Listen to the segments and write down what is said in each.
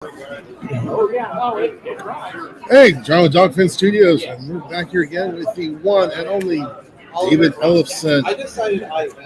Hey, John with Dogfin Studios, and we're back here again with the one and only David Ellifson.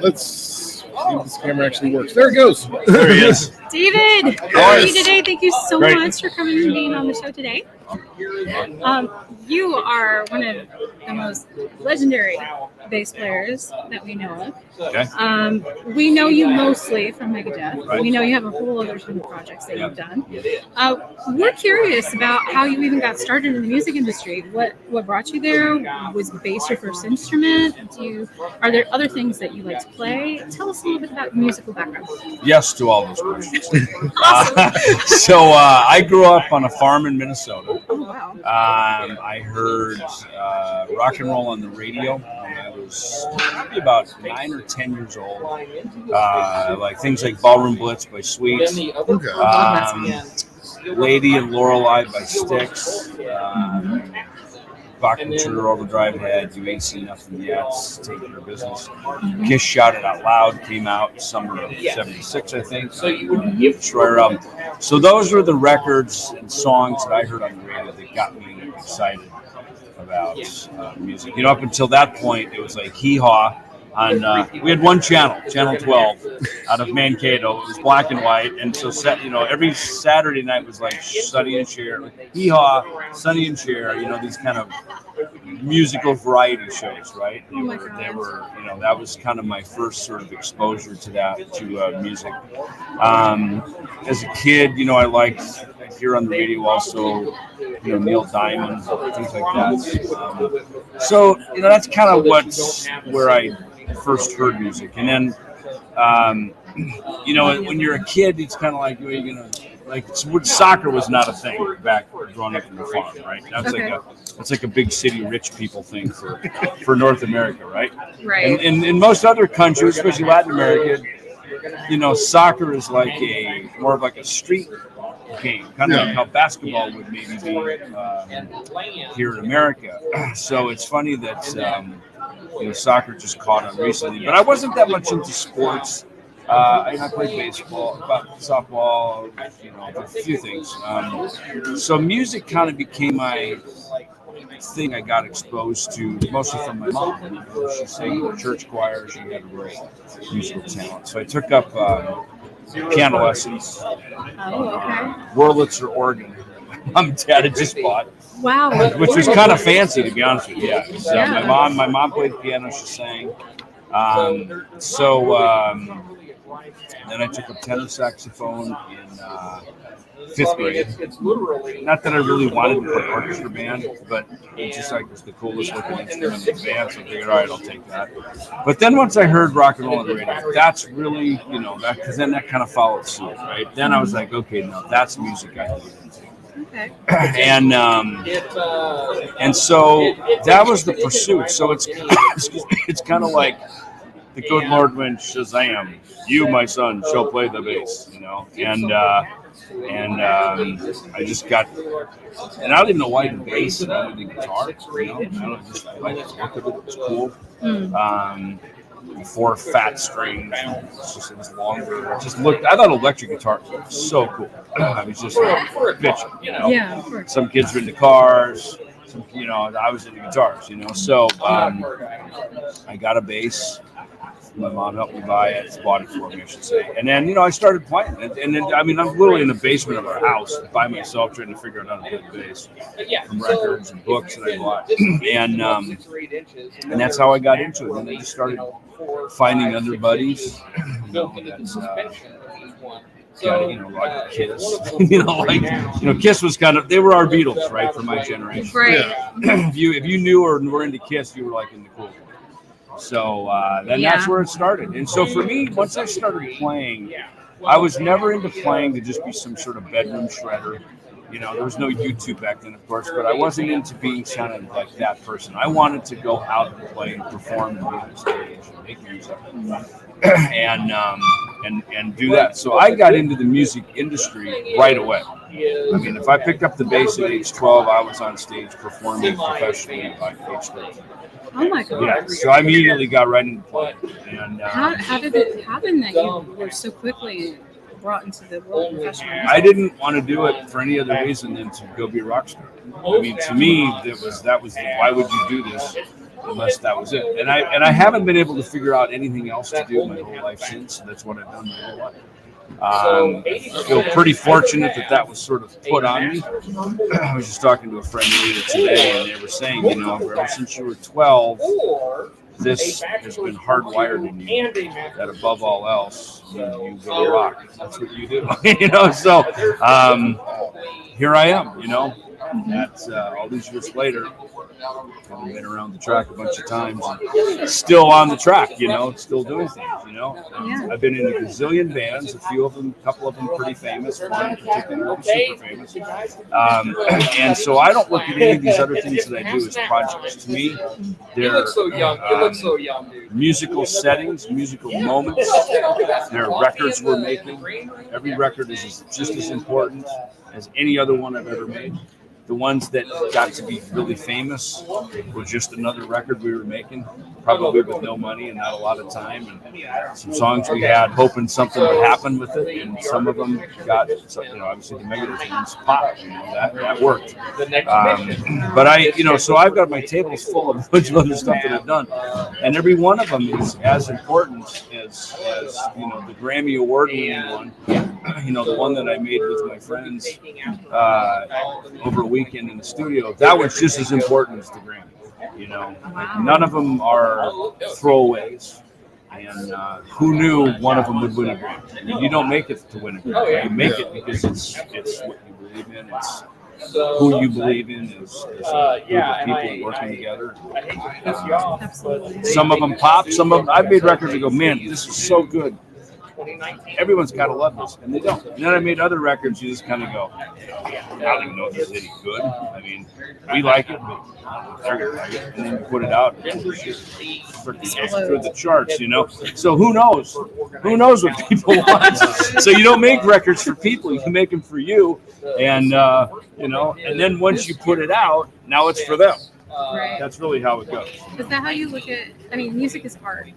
Let's see if this camera actually works. There it goes. There he is. David, how are you today? Thank you so much for coming and being on the show today. You are one of the most legendary bass players that we know of. Okay. We know you mostly from Megadeth. Right. We know you have a whole other ton of projects that you've done. We're curious about how you even got started in the music industry. What brought you there? Was bass your first instrument? Are there other things that you like to play? Tell us a little bit about your musical background. Yes to all those questions. I grew up on a farm in Minnesota. Oh, wow. I heard rock and roll on the radio when I was maybe about 9 or 10 years old. Like things like Ballroom Blitz by Sweets, Lady and Lorelei by Styx, Bach and Turner Overdrive Head, You Ain't Seen Nothing Yet, Take Your Business. Kiss Shouted Out Loud came out summer of '76, I think. So those were the records and songs that I heard on the radio that got me excited about music. Up until that point, it was like Hee Haw. We had one channel 12, out of Mankato. It was black and white, and so every Saturday night was like Sonny and Cher, Hee Haw, Sonny and Cher. These kind of musical variety shows, right? They were, that was kind of my first sort of exposure to music. As a kid, I liked here on the radio also, Neil Diamond, things like that. That's kind of where I first heard music. And then, when you're a kid, it's kind of like, soccer was not a thing back growing up in the farm, right? That's like a big city rich people thing for North America, right? Right. And in most other countries, especially Latin America, soccer is like more of like a street game, kind of like how basketball would maybe be here in America. So it's funny that soccer just caught on recently, but I wasn't that much into sports. I played baseball, softball, a few things. So music kind of became my thing I got exposed to, mostly from my mom. She sang in the church choir. She had a real musical talent. So I took up piano lessons. Wurlitzer organ. Mom and Dad had just bought. Wow. Which was kind of fancy, to be honest with you. Yeah. My mom played piano. She sang. Then I took up tenor saxophone in 5th grade. Not that I really wanted to play orchestra band, but it just was the coolest looking instrument in the band, so I figured, all right, I'll take that. But then once I heard rock and roll on the radio, that's really, because then that kind of followed suit, right? Then I was like, okay, no, that's music I can get into. Okay. And so that was the pursuit. So it's kind of like the good Lord went Shazam, you, my son, shall play the bass, and I just got, and I don't even know why the bass and I the guitar, I like the look of it. It was cool. 4 fat strings, it was longer. I thought electric guitar was so cool. I was just bitching, Yeah, of course. Some kids were into cars. I was into guitars, So I got a bass. My mom helped me buy it, bought it for me, I should say. And then, I started playing. And then, I'm literally in the basement of our house by myself trying to figure out how to play the bass from records and books that I bought. And that's how I got into it. And I just started finding other buddies, like Kiss. Kiss was kind of, they were our Beatles, right, for my generation. Right. If you knew or were into Kiss, you were like in the cool. So then that's where it started. And so for me, once I started playing, I was never into playing to just be some sort of bedroom shredder. There was no YouTube back then, of course, but I wasn't into being kind of like that person. I wanted to go out and play and perform and be on stage and make music and do that. So I got into the music industry right away. If I picked up the bass at age 12, I was on stage performing professionally by age 13. Oh my God! Yeah, so I immediately got right into playing. And how did it happen that you were so quickly brought into the world of professional music? I didn't want to do it for any other reason than to go be a rock star. I mean, to me, why would you do this unless that was it? And I haven't been able to figure out anything else to do my whole life since. So that's what I've done my whole life. I feel pretty fortunate that was sort of put on me. I was just talking to a friend earlier today, and they were saying, ever since you were 12, this has been hardwired in you, that above all else, you go rock. That's what you do. So here I am, That's all these years later. I've been around the track a bunch of times, and still on the track, still doing things, Yeah. I've been in a gazillion bands, a couple of them pretty famous, one in particular super famous. And so I don't look at any of these other things that I do as projects. To me, they're musical settings, musical moments. They're records we're making. Every record is just as important as any other one I've ever made. The ones that got to be really famous were just another record we were making, probably with no money and not a lot of time, and some songs we had hoping something would happen with it, and some of them got, obviously the Megadeth ones popped, that worked. But so I've got my tables full of a bunch of other stuff that I've done, and every one of them is as important as the Grammy Award-winning one, the one that I made with my friends over a weekend in the studio. That was just as important as the Grammy. None of them are throwaways. And who knew one of them would win a Grammy? I mean, you don't make it to win a Grammy. You make it because it's what you believe in. It's who you believe in is a group of people working together. Absolutely. Some of them pop. Some of them, I've made records that go, man, this is so good. Everyone's got to love this, and they don't. And then I made other records. You just kind of go, I don't even know if this is any good. I mean, we like it, but they're gonna like it. And then you put it out, and it's through the charts, So who knows? Who knows what people want? So you don't make records for people; you make them for you. And and then once you put it out, now it's for them. Right. That's really how it goes. Is that how you look at? I mean, music is art.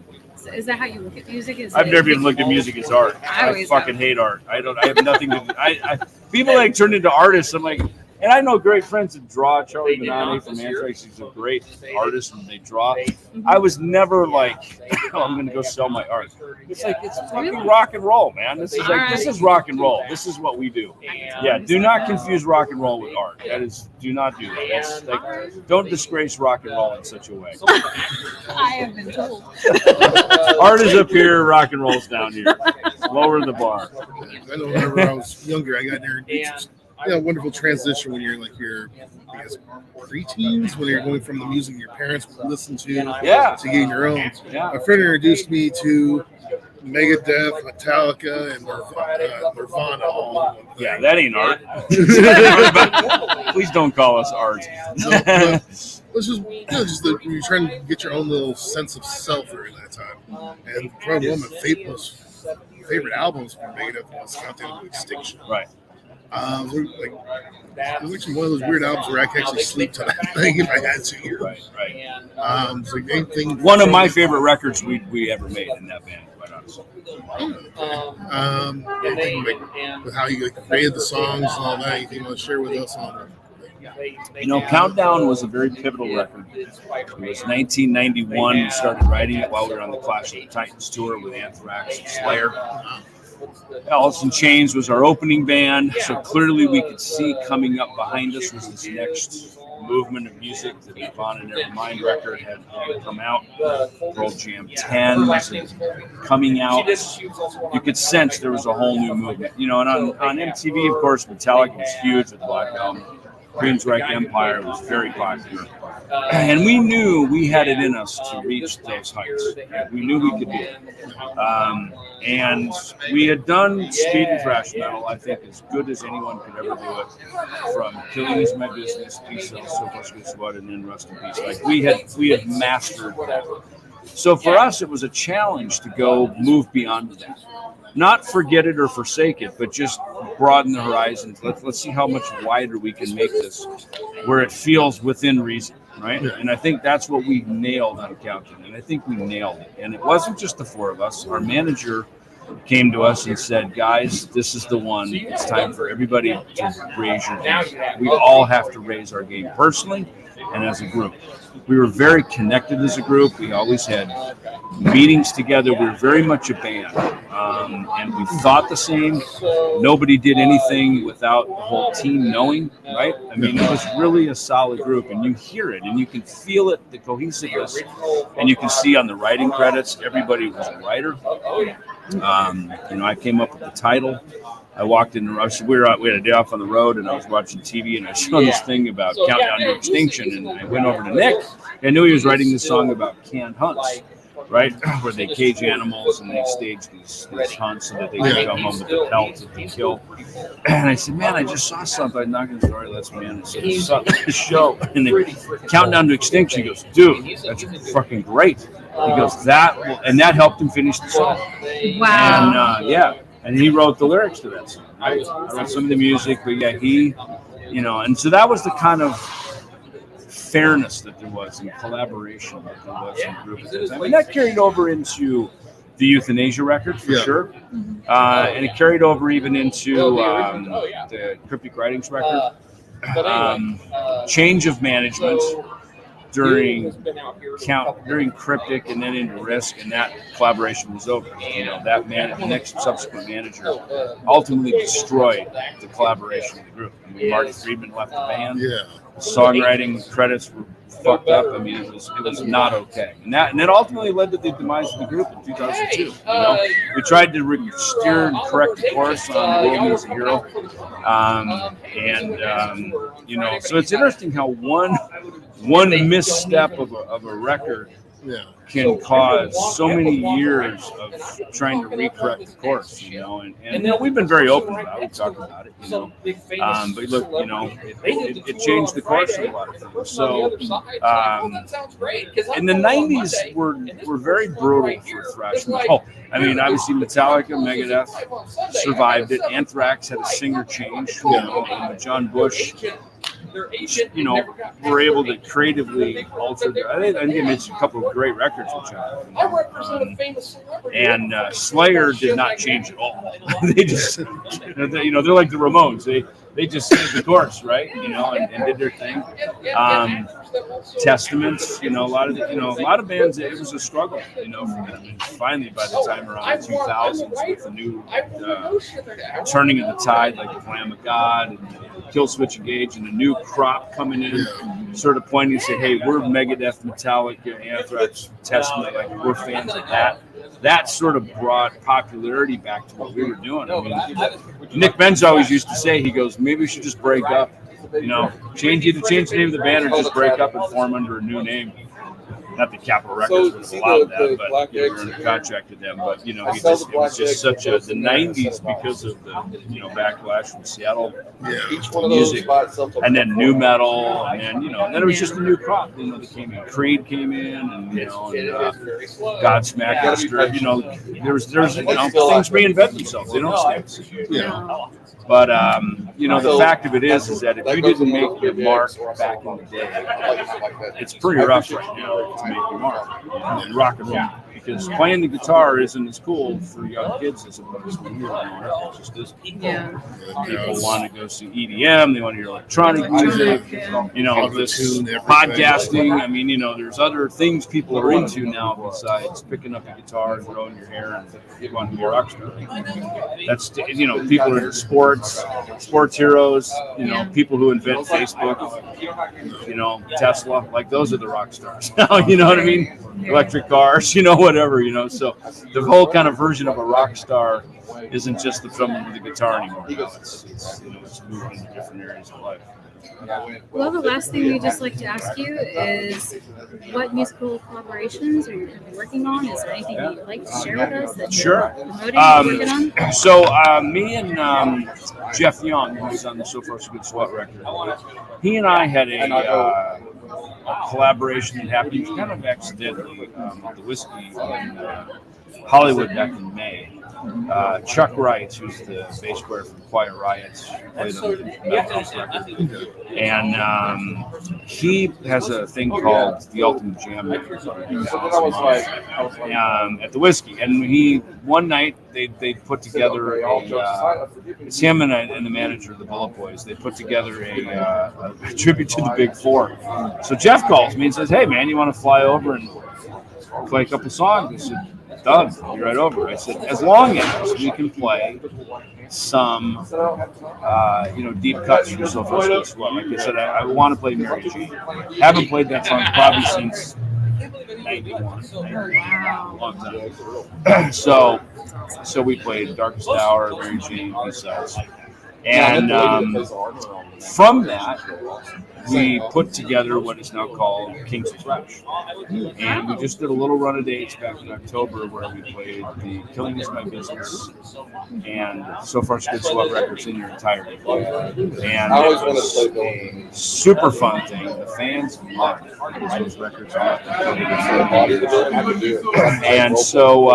Is that how you look at music? I've never even looked at music as art. I fucking hate art. I have nothing to. People turn into artists. I'm like, and I know great friends that draw. Charlie Benani from Anthrax, he's a great artist, and they draw. I was never like, I'm going to go sell my art. It's like it's fucking rock and roll, man. This is rock and roll. This is what we do. Yeah, do not confuse rock and roll with art. Do not do that. That's don't disgrace rock and roll in such a way. I have been told. Art is up here, rock and roll's down here. Lower the bar. I know whenever I was younger, I got there. Wonderful transition when you're like your preteens, when you're going from the music your parents would listen to getting your own. Yeah. My friend introduced me to Megadeth, Metallica, and Nirvana. All yeah, that ain't art. Please don't call us art. It's just you're trying to get your own little sense of self during that time. And probably one of my favorite albums from Megadeth was Countdown to Extinction. Right. It was actually one of those weird albums where I could actually sleep to that thing if I had to hear. Right. So anything. One of my favorite records we ever made in that band, quite honestly. With how you created the songs and all that, anything you want to share with us on? Countdown was a very pivotal record. It was 1991. We started writing it while we were on the Clash of the Titans tour with Anthrax and Slayer. Alice in Chains was our opening band, so clearly we could see coming up behind us was this next movement of music. The Nirvana Nevermind record had come out. World Jam 10 was coming out. You could sense there was a whole new movement. And on MTV, of course, Metallica was huge with Black Album. Queensryche Empire was very popular. And we knew we had it in us to reach those heights. We knew we could do it. And we had done speed and thrash metal, I think, as good as anyone could ever do it. From Killing Is My Business, Peace Sells, So Much Good Sweat, and then Rust in Peace. Like we had mastered that. So for us, it was a challenge to go move beyond that. Not forget it or forsake it, but just broaden the horizons. Let's see how much wider we can make this, where it feels within reason, right? Yeah. And I think that's what we nailed on Countdown, and I think we nailed it. And it wasn't just the four of us. Our manager came to us and said, guys, this is the one. It's time for everybody to raise your game. We all have to raise our game personally and as a group. We were very connected as a group. We always had meetings together. We were very much a band, and we thought the same. Nobody did anything without the whole team knowing, right? I mean, it was really a solid group, and you hear it, and you can feel it, the cohesiveness, and you can see on the writing credits, everybody was a writer. I came up with the title. I walked in. We had a day off on the road, and I was watching TV, and I saw this thing about Countdown to Extinction, and I went over to Nick. I knew he was writing this song about canned hunts, right, where they cage animals and they stage these hunts so that they can come home with the pelts that they kill. And I said, man, I just saw something. I'm not going to story. Let's man. I said, I saw this show, and they Countdown to Extinction. He goes, dude, that's fucking great. He goes, that helped him finish the song. Wow. And and he wrote the lyrics to that song. Right? I wrote some of the music, but and so that was the kind of fairness that there was and collaboration that there was in the group. I mean, that carried over into the Euthanasia record for sure, and it carried over even into the Cryptic Writings record. Change of management during Cryptic and then into Risk, and that collaboration was over. The next subsequent manager ultimately destroyed the collaboration of the group. I mean, Marty Friedman left the band. Songwriting credits were fucked up. I mean, it was not okay, and that ultimately led to the demise of the group in 2002. We tried to steer and correct the course on World Needs a Hero, so it's interesting how one misstep of a record can cause so many years of trying to recorrect the course, and we've been very open about it. We talk about it, but look, it changed the course of a lot of things. So, in the 90s were very brutal for thrash metal. I mean, obviously Metallica, Megadeth survived it. Anthrax had a singer change, and John Bush, were able to creatively alter. I think they made a couple of great records with John. And Slayer did not change at all. They just, they're like the Ramones. They just stayed the course, right? And did their thing. Testaments, a lot of bands. It was a struggle, for them. And finally, by the time around the 2000s, with the new turning of the tide, like the Lamb of God and Killswitch Engage, and a new crop coming in, sort of pointing to say, hey, we're Megadeth, Metallica, Anthrax, Testament, like we're fans of that. That sort of brought popularity back to what we were doing. I mean, Nick Benz always used to say, he goes, maybe we should just break up, change the name of the band or just break up and form under a new name. Not that Capitol Records would have allowed that, but we were under contract with them. But it was just such the 90s because of the backlash from Seattle music, and then new metal, and then it was just a new crop. That came in. Creed came in, and Godsmack, Esther. There's things reinvent themselves. They don't stay. But the fact of it is that if you didn't make your mark back in the day, it's pretty rough right now to make your mark in rock and roll. Because playing the guitar isn't as cool for young kids as it was when we were growing up. It just isn't. People want to go see EDM. They want to hear electronic music. This podcasting. I mean, there's other things people are into now besides picking up a guitar and growing your hair and wanting to be a rock star. That's people are into sports heroes. People who invent Facebook. Tesla. Like those are the rock stars now. You know what I mean? Electric cars. Whatever, so the whole kind of version of a rock star isn't just the someone with a guitar anymore. It's moving into different areas of life. Well, the last thing we just like to ask you is what musical collaborations are you currently working on? Is there anything that you'd like to share with us that you're promoting or working on? So me and Jeff Young, who's on the So Far So Good SWAT record, he and I had a collaboration that happened kind of accidentally at the Whiskey in Hollywood back in May. Chuck Wright, who's the bass player from Quiet Riot, played on the Memphis record. And he has a thing called the Ultimate Jam Night at the Whiskey. And one night they put together it's him and the manager of the Bullet Boys. They put together a tribute to the Big Four. So Jeff calls me and says, "Hey man, you want to fly over and play a couple songs?" I said, "Done. I'll be right over." I said, "As long as we can play some, deep cuts from So Far So Good." Like I said, I want to play Mary Jane. Haven't played that song probably since 91. Long time. So we played Darkest Hour, Mary Jane, B-sides. And from that, we put together what is now called Kings of Thrash. And we just did a little run of dates back in October where we played the Killing Is My Business and So Far So Good Swell records in your entirety. And it was a super fun thing. The fans loved it because those records are and so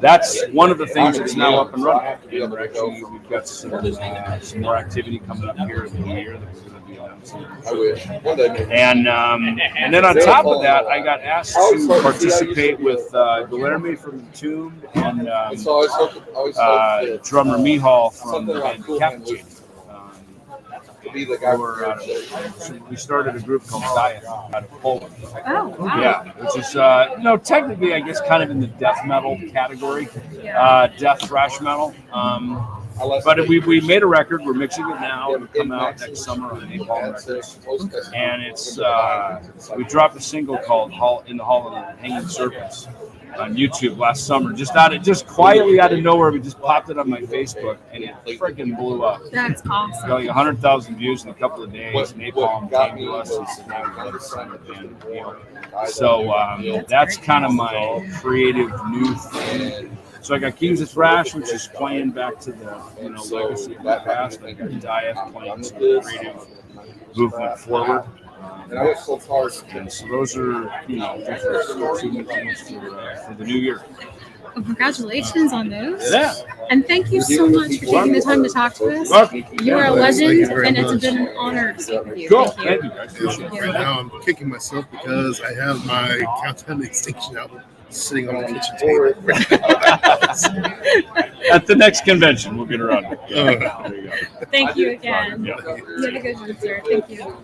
that's one of the things that's now up and running. And we've got some more activity coming up here in the new year that we're going to be announcing. And then on top of that, I got asked to participate with Guilherme from Entombed and drummer Mihal from the band Decapitated. We started a group called Diet out of Poland. Oh, wow. Yeah, which is technically, I guess, kind of in the death metal category, death thrash metal. But we made a record. We're mixing it now. It'll come out next summer on Napalm Records. And it's we dropped a single called "In the Hall of the Hanging Serpents" on YouTube last summer. Just quietly out of nowhere, we just popped it on my Facebook, and it freaking blew up. That's awesome. Got like 100,000 views in a couple of days. Napalm came to us and said, "Hey, we'd love to sign with them." So that's kind of my creative new thing. So I got Kings of Thrash, which is playing back to the legacy of the past. I got Diet playing some creative movement forward. And so those are two new things for the new year. Well, congratulations on those. Yeah. And thank you so much for taking the time to talk to us. You are a legend, and it's been an honor to speak with you. Cool. Thank you. Thank you. Right now, I'm kicking myself because I have my Countdown to Extinction album sitting on the kitchen table. At the next convention, we'll get around it. There you go. Thank you again. Yeah. You have a good one, sir. Thank you.